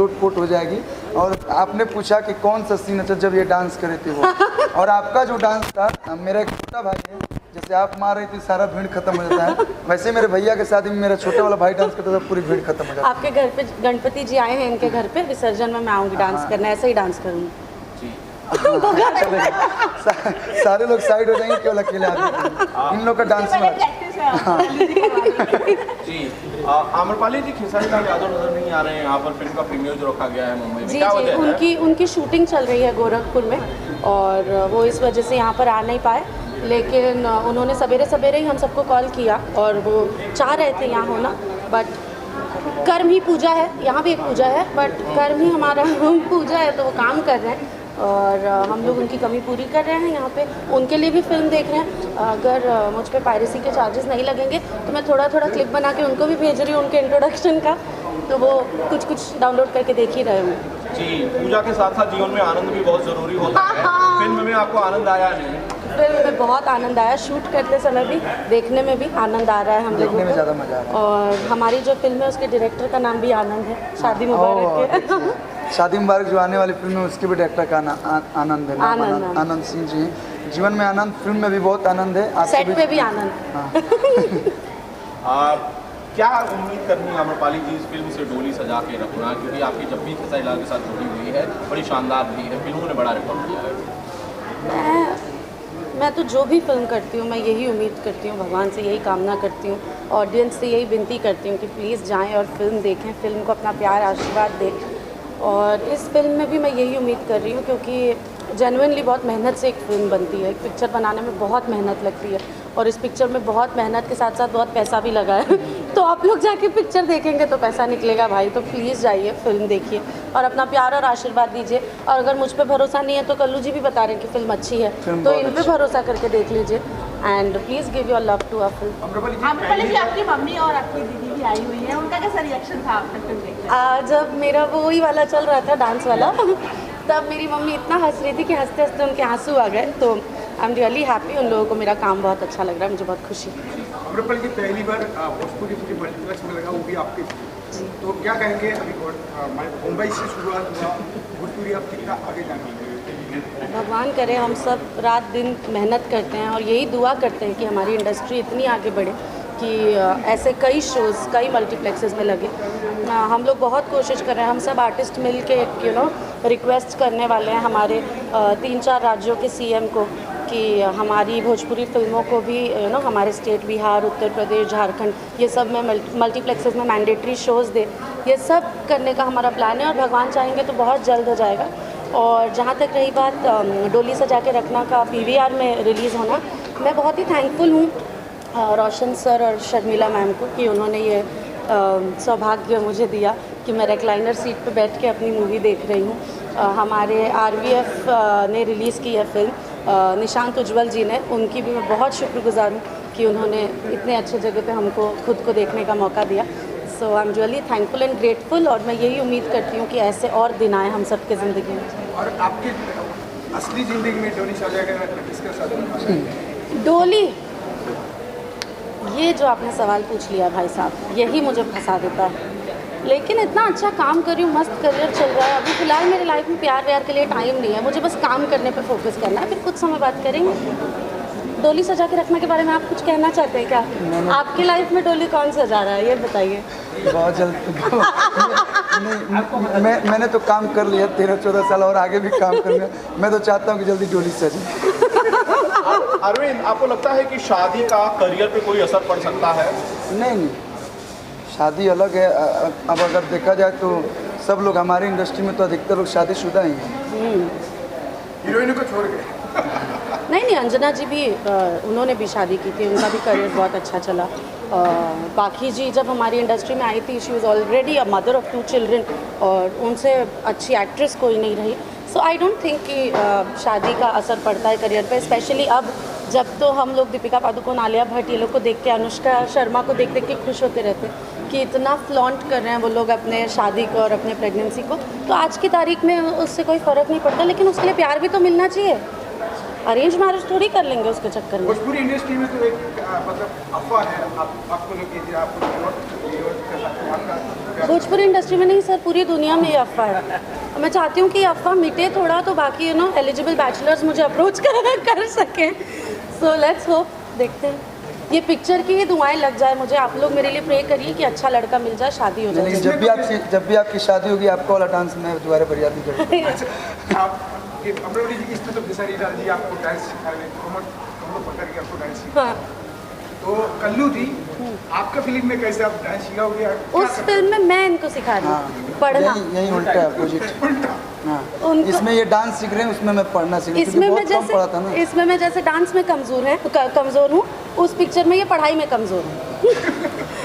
लोटपोट हो जाएगी। और आपने पूछा कि कौन सा सीन अच्छा जब ये डांस करे थे वो, और आपका जो डांस था, मेरा एक छोटा भाई है, जैसे आप मार रही थी सारा भीड़ खत्म हो जाता है, वैसे मेरे भैया के साथ ही मेरा छोटा वाला भाई डांस करता था, पूरी भीड़ खत्म हो जाती है। आपके घर पे गणपति जी आए हैं, इनके घर पे विसर्जन में मैं आऊँगी डांस करने, ऐसे ही डांस करूँगी। सारे लोग साइड हो जाएंगे, केवल अकेले आदमी इन लोग का डांस में। जी आम्रपाली जी, खेसारी लाल यादव नजर नहीं आ रहे हैं यहाँ पर, फिल्म का प्रीमियर जो रखा गया है मुंबई में, जी क्या जी, वजह है? उनकी शूटिंग चल रही है गोरखपुर में, और वो इस वजह से यहाँ पर आ नहीं पाए, लेकिन उन्होंने सवेरे सवेरे ही हम सबको कॉल किया, और वो चाह रहे थे यहाँ होना, बट कर्म ही पूजा है, यहाँ भी एक पूजा है, बट कर्म ही हमारा पूजा है, तो वो काम कर रहे हैं, और हम लोग उनकी कमी पूरी कर रहे हैं यहाँ पे, उनके लिए भी फिल्म देख रहे हैं। अगर मुझ पे पायरेसी के चार्जेस नहीं लगेंगे तो मैं थोड़ा थोड़ा क्लिप बना के उनको भी भेज रही हूँ, उनके इंट्रोडक्शन का, तो वो कुछ कुछ डाउनलोड करके देख ही रहे हूँ। जी, पूजा के साथ साथ जीवन में आनंद भी बहुत जरूरी होता है। फिल्म में आपको आनंद आया नहीं? फिल्म में बहुत आनंद आया, शूट करते समय भी, देखने में भी आनंद आ रहा है हम लोगों को, ज़्यादा मजा आ रहा है। और हमारी जो फिल्म है उसके डायरेक्टर का नाम भी आनंद है, शादी मुबारक के। शादी मुबारक जो आने वाली फिल्म है उसके भी डायरेक्टर का आनंद है, आनंद सिंह जी हैं। जीवन में आनंद, फिल्म में भी बहुत आनंद है, सेट पे भी आनंद। क्या उम्मीद करनी है आम्रपाली जी इस फिल्म से, डोली सजा के रखना, क्योंकि आपकी जब भी खेसारी लाल के साथ जुड़ी हुई है बड़ी शानदार भी है, फिल्मों ने बड़ा रिकॉर्ड किया है। मैं तो जो भी फिल्म करती हूँ मैं यही उम्मीद करती हूँ, भगवान से यही कामना करती हूँ, ऑडियंस से यही विनती करती हूँ कि प्लीज़ जाएं और फिल्म देखें, फिल्म को अपना प्यार आशीर्वाद दें। और इस फिल्म में भी मैं यही उम्मीद कर रही हूँ, क्योंकि जेन्युइनली बहुत मेहनत से एक फ़िल्म बनती है, एक पिक्चर बनाने में बहुत मेहनत लगती है, और इस पिक्चर में बहुत मेहनत के साथ साथ बहुत पैसा भी लगा है। तो आप लोग जाके पिक्चर देखेंगे तो पैसा निकलेगा भाई, तो प्लीज़ जाइए, फिल्म देखिए और अपना प्यार और आशीर्वाद दीजिए। और अगर मुझ पर भरोसा नहीं है तो कल्लू जी भी बता रहे हैं कि फिल्म अच्छी है, तो इन पर भरोसा करके देख लीजिए, and please give your love to a film. Amrapali ji, आपकी मम्मी और आपकी दीदी भी आई हुई है, उनका कैसा रिएक्शन था आपने फिल्म देखकर? जब मेरा वो वही वाला चल रहा था, डांस वाला, तब मेरी मम्मी इतना हंस रही थी कि हंसते हंसते उनके आंसू आ गए। तो आई एम रियली हैप्पी, उन लोगों को मेरा काम बहुत अच्छा लग रहा है, मुझे बहुत खुशी। आम्रपाली जी, पहली बार भोजपुरी फिल्म मल्टीप्लेक्स में लगा, वो भी आपके, तो क्या कहेंगे? अभी मुंबई से शुरुआत हुआ, भोजपुरी आप कितना आगे जाएंगे? भगवान करे हम सब रात दिन मेहनत करते हैं और यही दुआ करते हैं कि हमारी इंडस्ट्री इतनी आगे बढ़े कि ऐसे कई शोज़ कई मल्टीप्लेक्सेस में लगे। हम लोग बहुत कोशिश कर रहे हैं, हम सब आर्टिस्ट मिल के रिक्वेस्ट करने वाले हैं हमारे 3-4 राज्यों के सीएम को कि हमारी भोजपुरी फिल्मों को भी हमारे स्टेट बिहार, उत्तर प्रदेश, झारखंड, ये सब में मल्टीप्लेक्सेस में मैंडेटरी शोज़ दे। ये सब करने का हमारा प्लान है और भगवान चाहेंगे तो बहुत जल्द हो जाएगा। और जहाँ तक रही बात डोली सजा के रखना का पीवीआर में रिलीज़ होना, मैं बहुत ही थैंकफुल हूँ रोशन सर और शर्मिला मैम को कि उन्होंने ये सौभाग्य मुझे दिया कि मैं रेक्लाइनर सीट पर बैठ के अपनी मूवी देख रही हूँ। हमारे आरवीएफ ने रिलीज़ की है फिल्म, निशांत उज्ज्वल जी ने, उनकी भी मैं बहुत शुक्रगुजार हूँ कि उन्होंने इतने अच्छे जगह पे हमको खुद को देखने का मौका दिया। So I am really thankful and grateful, और मैं यही उम्मीद करती हूँ कि ऐसे और दिन आए हम सबके ज़िंदगी में। और आपकी असली ज़िंदगी में डोली सजा के रखना किसके साथ? डोली, ये जो आपने सवाल पूछ लिया भाई साहब, यही मुझे फंसा देता है। लेकिन इतना अच्छा काम कर रही हूँ, मस्त करियर चल रहा है। अभी फ़िलहाल मेरी लाइफ में प्यार व्यार के लिए टाइम नहीं है, मुझे बस काम करने पे फोकस करना है, फिर कुछ समय बात करेंगे। डोली सजा के रखने के बारे में आप कुछ कहना चाहते हैं क्या? आपकी लाइफ में डोली कौन सजा रहा है, ये बताइए। बहुत जल्द नहीं, मैंने तो काम कर लिया 13-14 साल, और आगे भी काम कर लिया। मैं तो चाहता हूँ कि जल्दी डोली सजे। अरविंद, आपको लगता है कि शादी का करियर पे कोई असर पड़ सकता है? नहीं, शादी अलग है। अब अगर देखा जाए तो सब लोग हमारी इंडस्ट्री में तो अधिकतर लोग शादीशुदा ही हैं। हीरोइनों को छोड़ के। नहीं, अंजना जी भी उन्होंने भी शादी की थी, उनका भी करियर बहुत अच्छा चला। बाकी जी जब हमारी इंडस्ट्री में आई थी, she was already a mother of 2 children, और उनसे अच्छी एक्ट्रेस कोई नहीं रही। सो आई डोंट थिंक कि शादी का असर पड़ता है करियर पे, स्पेशली अब जब तो हम लोग दीपिका पादुकोण, आलिया भट्ट, ये लोग को देख के, अनुष्का शर्मा को देख देख के खुश होते रहते कि इतना फ्लॉन्ट कर रहे हैं वो लोग अपने शादी को और अपने प्रेगनेंसी को। तो आज की तारीख में उससे कोई फ़र्क नहीं पड़ता, लेकिन उसके लिए प्यार भी तो मिलना चाहिए। अरेंज मैरिज थोड़ी कर लेंगे उसके चक्कर में। भोजपुरी इंडस्ट्री में तो एक मतलब अफवाह है आपको लेके आपको भोजपुरी इंडस्ट्री में नहीं सर, पूरी दुनिया में ये अफवाह है। मैं चाहती हूँ कि ये अफवाह मिटे थोड़ा, तो बाकी एलिजिबल बैचलर्स मुझे अप्रोच कर सकें। सो लेट्स होप, देखते हैं। ये पिक्चर की ही दुआएं लग जाए मुझे। आप लोग मेरे लिए प्रे करिए कि अच्छा लड़का मिल जाए, शादी हो जाए। लेकिन जब भी आपकी शादी होगी आपका वाला डांस मैं दोबारा बरियाती करूँगा। आप अमरोली जी की इसमें तो खेसारी लाल जी आपको डांस सिखा रहे हैं, हम लोग पकड़ के आपको डांस सिखा। हाँ। तो कल्लू जी आपका फिल्म में कैसे आप डांस सिखाओगे? उस फिल्म में मैं इनको सिखा रही हूँ पढ़ना। यही उल्टा है, अपोजिट। हाँ, इसमें ये डांस सीख रहे हैं, उसमें मैं पढ़ना सीख रही हूँ, इसमें क्योंकि बहुत कम पढ़ा था ना। इसमें मैं जैसे डांस में कमज़ोर हूँ, उस पिक्चर में ये पढ़ाई में कमज़ोर हूँ।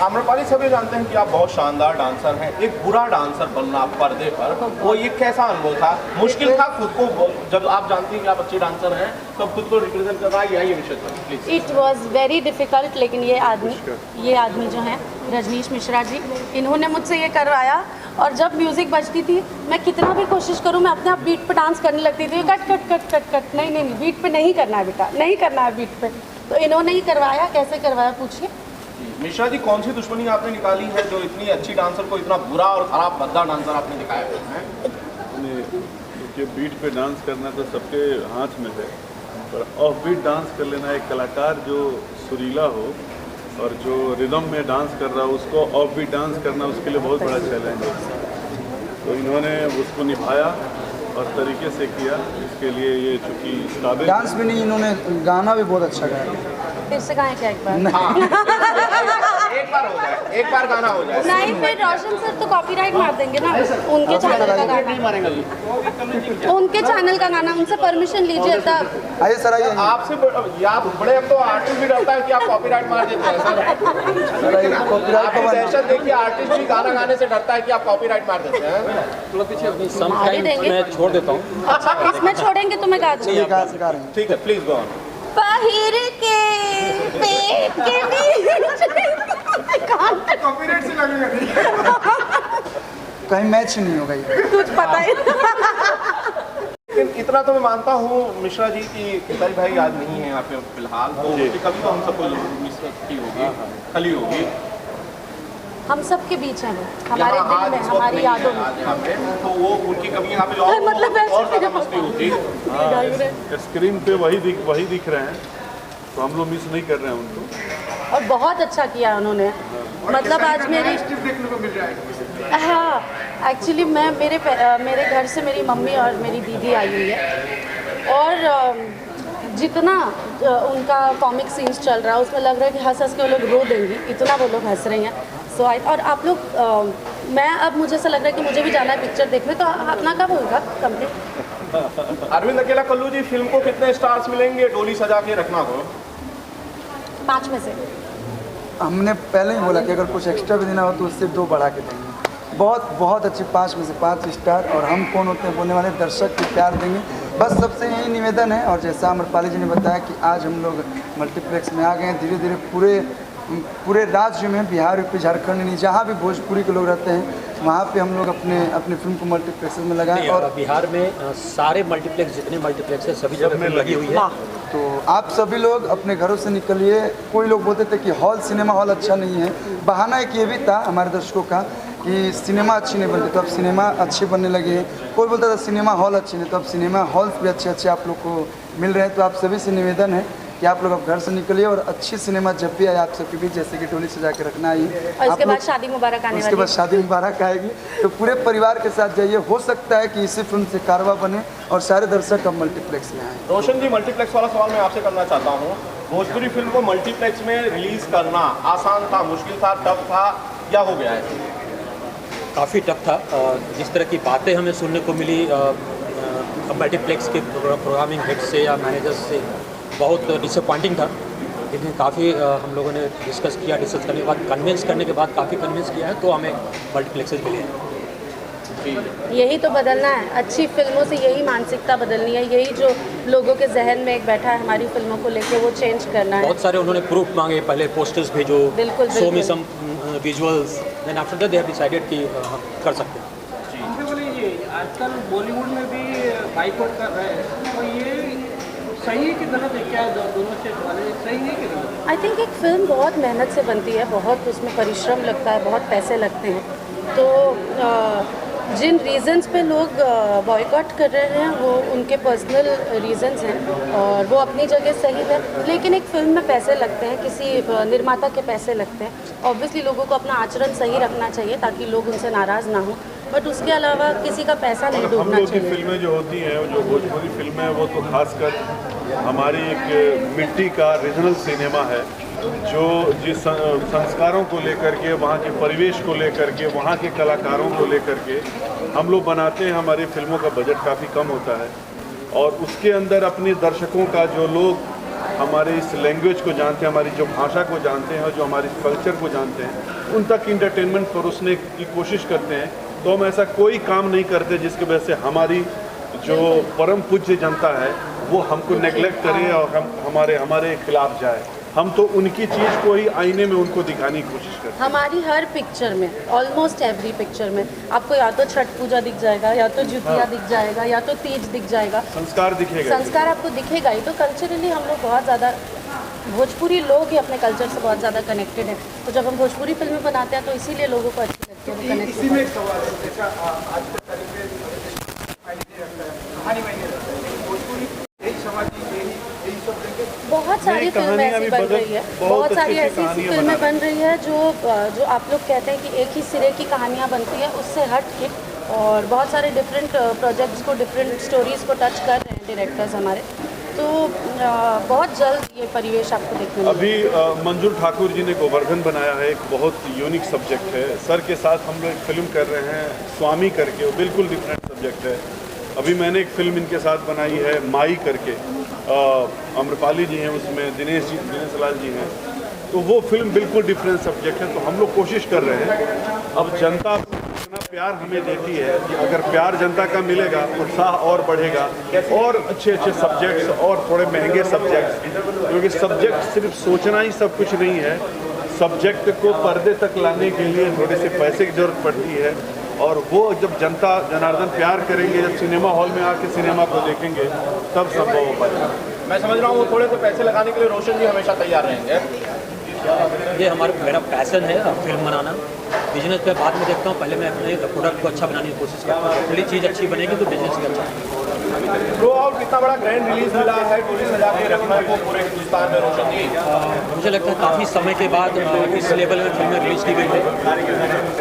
आम्रपाली, सभी जानते हैं कि आप बहुत शानदार डांसर हैं। एक बुरा डांसर बनना पर्दे पर, वो ये कैसा अनुभव था? मुश्किल था खुद को, जब आप जानती हैं कि आप अच्छी डांसर हैं तो खुद को रिप्रेजेंट करना, यही विषय था please. It was very difficult, लेकिन ये आदमी जो हैं रजनीश मिश्रा जी, इन्होंने मुझसे ये करवाया। और जब म्यूज़िक बजती थी, मैं कितना भी कोशिश करूँ, मैं अपने आप बीट पे डांस करने लगती थी। Cut cut cut cut cut, नहीं बीट पे नहीं करना है बेटा, नहीं करना है बीट पे। तो इन्होंने ही करवाया। कैसे करवाया पूछिए। मिश्रा जी, कौन सी दुश्मनी आपने निकाली है जो इतनी अच्छी डांसर को इतना बुरा और खराब भद्दा डांसर आपने दिखाया है? क्योंकि बीट पे डांस करना तो सबके हाथ में है, पर ऑफ बीट डांस कर लेना, एक कलाकार जो सुरीला हो और जो रिदम में डांस कर रहा हो उसको ऑफ बीट डांस करना उसके लिए बहुत बड़ा चैलेंज है। तो इन्होंने उसको निभाया और तरीके से किया। इसके लिए ये चूँकि काबिल डांस भी नहीं, इन्होंने गाना भी बहुत अच्छा गाया। फिर से गाएं क्या एक बार? हाँ। एक बार हो जाए, एक बार गाना हो जाए। नहीं, फिर रोशन सर तो कॉपीराइट मार देंगे ना। उनके चैनल का गाना, उनके चैनल का गाना, उनसे परमिशन लीजिए तब। आइए सर, आइए। आपसे आप बड़े, अब तो आर्टिस्ट भी डरता है कि आप कॉपीराइट मार देते हैं सर। कॉपीराइट आपकी दहशत देखिए, आर्टिस्ट भी गाना गाने से डरता है कि आप कॉपीराइट मार देते हैं। समटाइम्स मैं छोड़ देता हूँ। अच्छा, इसमें छोड़ेंगे तो मैं गा दूँगी। ये गा सिखा रहे हैं। ठीक है, प्लीज गो ऑन। पहिर के पेट के बीच कॉपीराइट से लगेगा नहीं। कहीं मैच नहीं होगा ये। कुछ पता ही। लेकिन इतना तो मैं मानता हूँ मिश्रा जी की खेसारी भाई आज नहीं है यहाँ पे फिलहाल, तो उनकी कभी तो हम सबको मिस की होगी, खली होगी। हम सबके बीच हैं वो, हमारे यहाँ आज दिल में, इस वक्त हमारी नहीं है, यादों में। आज यहाँ पे तो वो उनकी कभी यहाँ पे और मतलब और ज़्यादा मस्ती होती। स्क्रीन पे वही दिख रहे हैं, तो हम लोग मिस नहीं कर रहे हैं उनको। और बहुत अच्छा किया उन्होंने। मतलब आज मेरी देखने को मिल रहा है। हाँ, एक्चुअली मैं मेरे घर से मेरी मम्मी और मेरी दीदी आई हुई है, और जितना उनका कॉमिक सीन्स चल रहा है उसमें लग रहा है कि हंस हंस के वो लोग रो देंगी, इतना वो लोग हंस रही हैं। सो और आप लोग मैं अब मुझे ऐसा लग रहा है कि मुझे भी जाना है पिक्चर देखने, तो अपना कब होगा कंप्लीट? अरविंद अकेला कल्लू जी, फिल्म को कितने स्टार्स मिलेंगे डोली सजा के रखना को? 5 में से। हमने पहले ही बोला कि अगर कुछ एक्स्ट्रा भी देना हो तो उससे 2 बढ़ा के देंगे। बहुत अच्छी 5 में से 5 स्टार। और हम कौन होते हैं बोलने वाले, दर्शक के प्यार देंगे, बस सबसे यही निवेदन है। और जैसा आम्रपाली जी ने बताया कि आज हम लोग मल्टीप्लेक्स में आ गए हैं, धीरे धीरे पूरे राज्य में, बिहार यूपी झारखंड नहीं, जहाँ भी भोजपुरी के लोग रहते हैं वहाँ पे हम लोग अपनी फिल्म को मल्टीप्लेक्स में लगाएं। और बिहार में सारे मल्टीप्लेक्स, जितने मल्टीप्लेक्स है सभी जगह लगी हुई है। तो आप सभी लोग अपने घरों से निकलिए। कोई लोग बोलते थे कि हॉल सिनेमा हॉल अच्छा नहीं है, बहाना एक ये भी था हमारे दर्शकों का कि सिनेमा अच्छी नहीं बनती, तो अब सिनेमा अच्छी बनने लगी है। कोई बोलता था सिनेमा हॉल अच्छी नहीं, तो अब सिनेमा हॉल्स भी अच्छे आप लोग को मिल रहे हैं। तो आप सभी से निवेदन है कि आप लोग अब घर से निकलिए और अच्छी सिनेमा जब भी आए आप सबके बीच, जैसे कि डोली सजा के रखना आई, और उसके बाद शादी मुबारक आने वाली है। उसके बाद शादी मुबारक आएगी, तो पूरे परिवार के साथ जाइए। हो सकता है कि इसी फिल्म से कारवा बने और सारे दर्शक अब मल्टीप्लेक्स में आए। रोशन जी, मल्टीप्लेक्स वाला सवाल मैं आपसे करना चाहता हूँ। भोजपुरी फिल्म को मल्टीप्लेक्स में रिलीज करना आसान था, मुश्किल था, टफ था, या हो गया है? काफ़ी टफ था। जिस तरह की बातें हमें सुनने को मिली मल्टीप्लेक्स के प्रोग्रामिंग हेड से या मैनेजर्स से, बहुत डिसअपॉइंटिंग था। लेकिन काफ़ी हम लोगों ने डिस्कस करने के बाद, कन्विंस करने के बाद काफ़ी कन्विंस किया है, तो हमें मल्टीप्लेक्सेस मिले हैं। यही तो बदलना है, अच्छी फिल्मों से यही मानसिकता बदलनी है, यही जो लोगों के जहन में एक बैठा है हमारी फिल्मों को लेके, वो चेंज करना है। बहुत सारे उन्होंने प्रूफ मांगे, पहले पोस्टर्स भेजो, बिल्कुल, शो मी बिल्कुल। Some visuals, then after that they have decided कि हम कर सकते हैं। हमसे बोले ये आजकल बॉलीवुड में भी बाइकआउट कर रहे हैं, तो ये सही है कि गलत है, क्या दोनों से सवाल है, सही है कि गलत? आई थिंक एक फ़िल्म बहुत मेहनत से बनती है, बहुत उसमें परिश्रम लगता है, बहुत पैसे लगते हैं। तो जिन रीज़न्स पे लोग बॉयकॉट कर रहे हैं वो उनके पर्सनल रीज़न्स हैं और वो अपनी जगह सही है, लेकिन एक फ़िल्म में पैसे लगते हैं, किसी निर्माता के पैसे लगते हैं। ऑब्वियसली लोगों को अपना आचरण सही रखना चाहिए ताकि लोग उनसे नाराज़ ना हो, बट उसके अलावा किसी का पैसा नहीं हम डूबना लोग की चाहिए। फिल्में जो होती हैं, जो भोजपुरी फिल्में हैं, वो तो खासकर हमारी एक मिट्टी का रीजनल सिनेमा है, जो जिस संस्कारों को लेकर के, वहाँ के परिवेश को लेकर के, वहाँ के कलाकारों को लेकर के हम लोग बनाते हैं। हमारी फिल्मों का बजट काफ़ी कम होता है और उसके अंदर अपने दर्शकों का, जो लोग हमारे इस लैंग्वेज को जानते हैं, हमारी जो भाषा को जानते हैं और जो हमारे कल्चर को जानते हैं, उन तक इंटरटेनमेंट परोसने की कोशिश करते हैं। तो हम ऐसा कोई काम नहीं करते जिसकी वजह से हमारी जो परम पूज्य जनता है वो हमको नेग्लेक्ट करे और हमारे खिलाफ जाए। हम तो उनकी चीज़ को ही आईने में उनको दिखाने की कोशिश करते हैं। हमारी हर पिक्चर में, ऑलमोस्ट एवरी पिक्चर में आपको या तो छठ पूजा दिख जाएगा, या तो जुतिया दिख जाएगा, या तो तीज दिख जाएगा, संस्कार दिखेगा, संस्कार आपको दिखेगा ही। तो कल्चरली हम लोग बहुत ज़्यादा, भोजपुरी लोग ही अपने कल्चर से बहुत ज़्यादा कनेक्टेड हैं। तो जब हम भोजपुरी फिल्में बनाते हैं तो इसीलिए लोगों को अच्छी लगती है, वो कनेक्ट इसी में एक सवाल है, जैसा आज के तारीख में कहानी मायने रखता है, भोजपुरी यही समाज यही सब देंगे। बहुत सारी फिल्में ऐसी बन रही है, बहुत सारी ऐसी फिल्में बन रही है जो आप लोग कहते हैं कि एक ही सिरे की कहानियाँ बनती है, उससे हट के, और बहुत सारे डिफरेंट प्रोजेक्ट्स को, डिफरेंट स्टोरीज़ को टच कर रहे हैं डायरेक्टर्स हमारे। तो बहुत जल्द ये परिवेश आपको देखने अभी मंजूर ठाकुर जी ने गोवर्धन बनाया है, एक बहुत यूनिक सब्जेक्ट है। सर के साथ हम लोग एक फिल्म कर रहे हैं स्वामी करके, वो बिल्कुल डिफरेंट सब्जेक्ट है। अभी मैंने एक फिल्म इनके साथ बनाई है माई करके, अम्रपाली जी हैं उसमें, दिनेश लाल जी हैं। तो वो फिल्म बिल्कुल डिफरेंट सब्जेक्ट है। तो हम लोग कोशिश कर रहे हैं, अब जनता इतना प्यार हमें देती है कि अगर प्यार जनता का मिलेगा उत्साह और बढ़ेगा, और अच्छे अच्छे सब्जेक्ट्स और थोड़े महंगे सब्जेक्ट्स, क्योंकि सब्जेक्ट सिर्फ सोचना ही सब कुछ नहीं है। सब्जेक्ट को पर्दे तक लाने के लिए थोड़े से पैसे की ज़रूरत पड़ती है, और वो जब जनता जनार्दन प्यार करेंगे, जब सिनेमा हॉल में आके सिनेमा को देखेंगे, तब संभव हो पाएगा। मैं समझ रहा हूँ वो थोड़े से पैसे लगाने के लिए रोशन जी हमेशा तैयार रहेंगे। ये मेरा पैसन है फिल्म बनाना। बिजनेस पे बाद में देखता हूँ, पहले मैं अपने प्रोडक्ट को अच्छा बनाने की कोशिश करता हूँ। पहली चीज़ अच्छी बनेगी तो बिजनेस भी अच्छा। थ्रू आउट कितना बड़ा ग्रैंड रिलीज मिला है, पुलिस सजा के रखना है वो पूरे हिंदुस्तान में रोशन जी। मुझे लगता है काफ़ी समय के बाद इस लेवल में फिल्में रिलीज़ की गई है।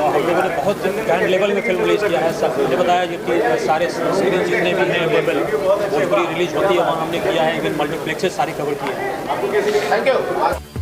और हम लोगों ने बहुत ग्रैंड लेवल में फिल्म रिलीज़ किया है। सब मुझे बताया जो कि सारे सीरीज जितने भी हैं लेवल भोजपुरी रिलीज होती है वहाँ हमने किया है, इवन मल्टीप्लेक्सेस सारी कवर की है। Thank you.